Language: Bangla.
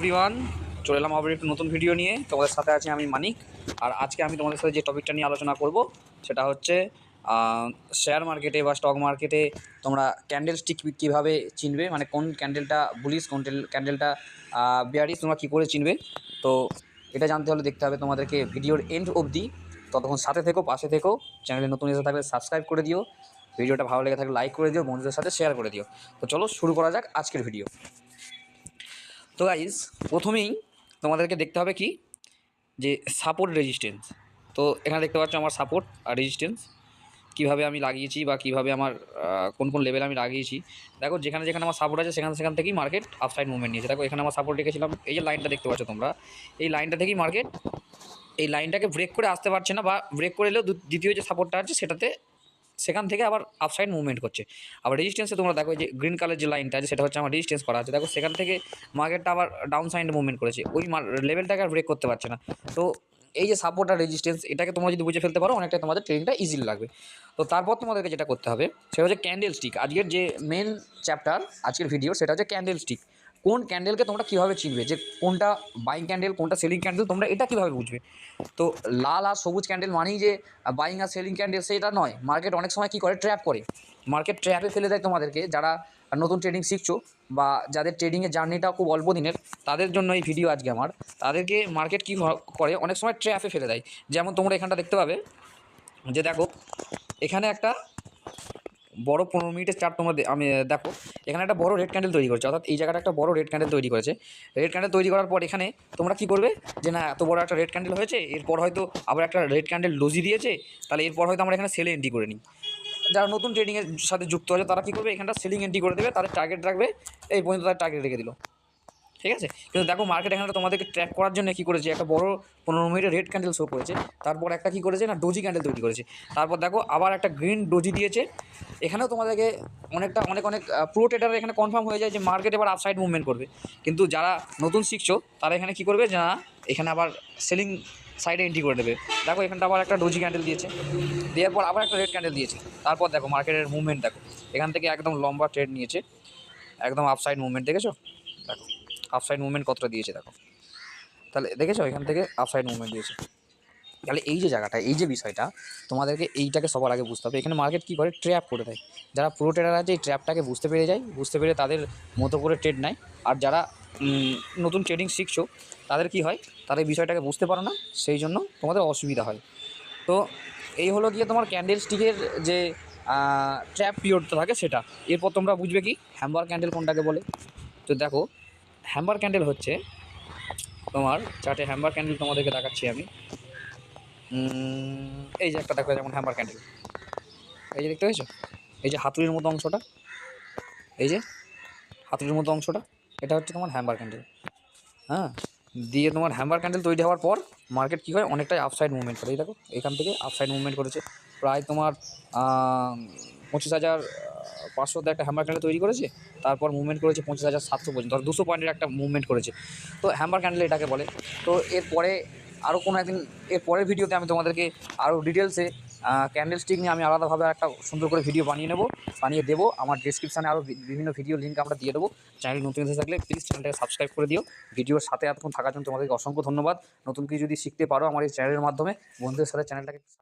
এভরিওয়ান, চলে এলাম আবার একটু নতুন ভিডিও নিয়ে। তোমাদের সাথে আছি আমি মানিক। আর আজকে আমি তোমাদের সাথে যে টপিকটা নিয়ে আলোচনা করব সেটা হচ্ছে শেয়ার মার্কেটে বা স্টক মার্কেটে তোমরা ক্যান্ডেল স্টিক কীভাবে চিনবে, মানে কোন ক্যান্ডেলটা বুলিশ কোন ক্যান্ডেলটা বেয়ারিশ তোমরা কী করে চিনবে। তো এটা জানতে হলে দেখতে হবে তোমাদেরকে ভিডিওর এন্ড অবধি। ততক্ষণ সাথে থেকো, পাশে থেকো। চ্যানেলে নতুন এসে থাকলে সাবস্ক্রাইব করে দিও, ভিডিওটা ভালো লেগে থাকলে লাইক করে দিও, বন্ধুদের সাথে শেয়ার করে দিও। তো চলো শুরু করা যাক আজকের ভিডিও। তো গাইজ, প্রথমেই তোমাদেরকে দেখতে হবে কি যে সাপোর্ট রেজিস্ট্যান্স। তো এখানে দেখতে পাচ্ছ আমার সাপোর্ট আর রেজিস্ট্যান্স কীভাবে আমি লাগিয়েছি বা কীভাবে আমার কোন কোন লেভেল আমি লাগিয়েছি। দেখো যেখানে যেখানে আমার সাপোর্ট আছে সেখান থেকেই মার্কেট আপসাইড মুভমেন্ট নিয়েছে। দেখো এখানে আমার সাপোর্ট রেখেছিলাম, এই যে লাইনটা দেখতে পাচ্ছ তোমরা, এই লাইনটা থেকেই মার্কেট এই লাইনটাকে ব্রেক করে আসতে পারছে না, বা ব্রেক করে এলেও দ্বিতীয় যে সাপোর্টটা আছে সেখান থেকে আবার আপসাইড মুভমেন্ট করছে। আবার রেজিস্ট্যান্সে তোমরা দেখো যে গ্রিন কালার যে লাইনটা আছে সেটা হচ্ছে আমার রেজিস্ট্যান্স করা আছে। দেখো সেখান থেকে মার্কেটটা আবার ডাউন সাইডে মুভমেন্ট করেছে, ওই লেভেলটাকে আর ব্রেক করতে পারছে না। তো এই যে সাপোর্ট আর রেজিস্ট্যান্স, এটাকে তোমরা যদি বুঝে ফেলতে পারো অনেকটা তোমাদের ট্রেডিংটা ইজিলি লাগবে। তো তারপর তোমাদেরকে যেটা করতে হবে সেটা হচ্ছে ক্যান্ডেল স্টিক। আজকের যে মেন চ্যাপ্টার আজকের ভিডিও সেটা হচ্ছে ক্যান্ডেল স্টিক। কোন ক্যান্ডেলকে তোমরা কীভাবে চিনবে, যে কোনটা বাইং ক্যান্ডেল কোনটা সেলিং ক্যান্ডেল, তোমরা এটা কীভাবে বুঝবে। তো লাল আর সবুজ ক্যান্ডেল মানেই যে বাইং আর সেলিং ক্যান্ডেল সেটা নয়। মার্কেট অনেক সময় কী করে, ট্র্যাপ করে, মার্কেট ট্র্যাপে ফেলে দেয় তোমাদেরকে। যারা নতুন ট্রেডিং শিখছো বা যাদের ট্রেডিংয়ের জার্নিটা খুব অল্প দিনের, তাদের জন্য এই ভিডিও আজকে আমার। তাদেরকে মার্কেট কী করে, অনেক সময় ট্র্যাপে ফেলে দেয়। যেমন তোমরা এখানটা দেখতে পাবে যে দেখো এখানে একটা বড় 15 মিনিটের চার্ট তোমরা আমি দেখো এখানে একটা বড় রেড ক্যান্ডেল তৈরি করেছে, অর্থাৎ এই জায়গাটা একটা বড় রেড ক্যান্ডেল তৈরি করেছে। রেড ক্যান্ডেল তৈরি করার পর এখানে তোমরা কী করবে, যে না এত বড় একটা রেড ক্যান্ডেল হয়েছে, এরপর হয়তো আবার একটা রেড ক্যান্ডেল ডোজি দিয়েছে, তাহলে এরপর হয়তো আমরা এখানে সেলে এন্ট্রি করে নিই। যারা নতুন ট্রেডিংয়ের সাথে যুক্ত আছে তারা কী করবে, এখানটা সেলিং এন্ট্রি করে দেবে, তাদের টার্গেট রাখবে, এই পর্যন্ত তার টার্গেট রেখে দিল, ঠিক আছে। কিন্তু দেখো মার্কেট এখানে তোমাদেরকে ট্র্যাক করার জন্য কী করেছে, একটা বড় 15 মিনিটের রেড ক্যান্ডেল শো করেছে, তারপর একটা কী করেছে না ডোজি ক্যান্ডেল তৈরি করেছে, তারপর দেখো আবার একটা গ্রিন ডোজি দিয়েছে। এখানেও তোমাদেরকে অনেক প্রো ট্রেডাররা এখানে কনফার্ম হয়ে যায় যে মার্কেট এবার আপসাইড মুভমেন্ট করবে। কিন্তু যারা নতুন শিখছো তারা এখানে কী করবে, না এখানে আবার সেলিং সাইডে এন্ট্রি করে দেবে। দেখো এখানটা আবার একটা ডোজি ক্যান্ডেল দিয়েছে, দেওয়ার পর আবার একটা রেড ক্যান্ডেল দিয়েছে। তারপর দেখো মার্কেটের মুভমেন্ট দেখো, এখান থেকে একদম লম্বা ট্রেড নিয়েছে, একদম আপসাইড মুভমেন্ট, দেখেছো দেখো আপসাইড মুভমেন্ট কতটা দিয়েছে দেখো, তাহলে দেখেছো এখান থেকে আপসাইড মুভমেন্ট দিয়েছে। তাহলে এই যে জায়গাটা, এই যে বিষয়টা, তোমাদেরকে এইটাকে সবার আগে বুঝতে হবে। এখানে মার্কেট কী করে, ট্র্যাপ করে দেয়। যারা প্রো ট্রেডার আছে এই ট্র্যাপটাকে বুঝতে পেরে যায়, বুঝতে পেরে তাদের মতো করে ট্রেড নেয়। আর যারা নতুন ট্রেডিং শিখছো তাদের কি হয়, তাদের বিষয়টাকে বুঝতে পারো না, সেই জন্য তোমাদের অসুবিধা হয়। তো এই হলো গিয়ে তোমার ক্যান্ডেল স্টিকের যে ট্র্যাপ পিরিয়ডটা থাকে সেটা। এরপর তোমরা বুঝবে কি হ্যাম্বার ক্যান্ডেল কোনটাকে বলে। তো দেখো হ্যাম্বার ক্যান্ডেল হচ্ছে তোমার চার্টে, হ্যাম্বার ক্যান্ডেল তোমাদেরকে দেখাচ্ছি আমি। এই যে একটা দেখো, যেমন হ্যাম্বার ক্যান্ডেল, এই যে দেখতে পেয়েছো, এই যে হাতুড়ির মতো অংশটা, এই যে হাতুড়ির মতো অংশটা, এটা হচ্ছে তোমার হ্যাম্বার ক্যান্ডেল। হ্যাঁ, দিয়ে তোমার হ্যাম্বার ক্যান্ডেল তৈরি হওয়ার পর মার্কেট কী হয়, অনেকটাই আপসাইড মুভমেন্ট করে। এই দেখো এখান থেকে আপসাইড মুভমেন্ট করেছে, প্রায় তোমার 25,500 একটা হ্যাম্বার ক্যান্ডেল তৈরি করেছে, তারপর মুভমেন্ট করেছে 25,700 পর্যন্ত, 200 পয়েন্টের একটা মুভমেন্ট করেছে। তো হ্যাম্বার ক্যান্ডেল এটাকে বলে। তো এরপরে আরও কোনো একদিন এর পরের ভিডিওতে আমি তোমাদেরকে আরও ডিটেলসে ক্যান্ডেল স্টিক নিয়ে আমি আলাদাভাবে একটা সুন্দর করে ভিডিও বানিয়ে দেবো। আমার ডেসক্রিপশানে আরও বিভিন্ন ভিডিও লিঙ্ক আমরা দিয়ে দেবো। চ্যানেল নতুন এসে থাকলে প্লিজ চ্যানেলটাকে সাবস্ক্রাইব করে দিও। ভিডিওর সাথে এতক্ষণ থাকার জন্য তোমাদেরকে অসংখ্য ধন্যবাদ। নতুন কিছু যদি শিখতে পারো আমার এই চ্যানেলের মাধ্যমে, বন্ধুদের সাথে চ্যানেলটাকে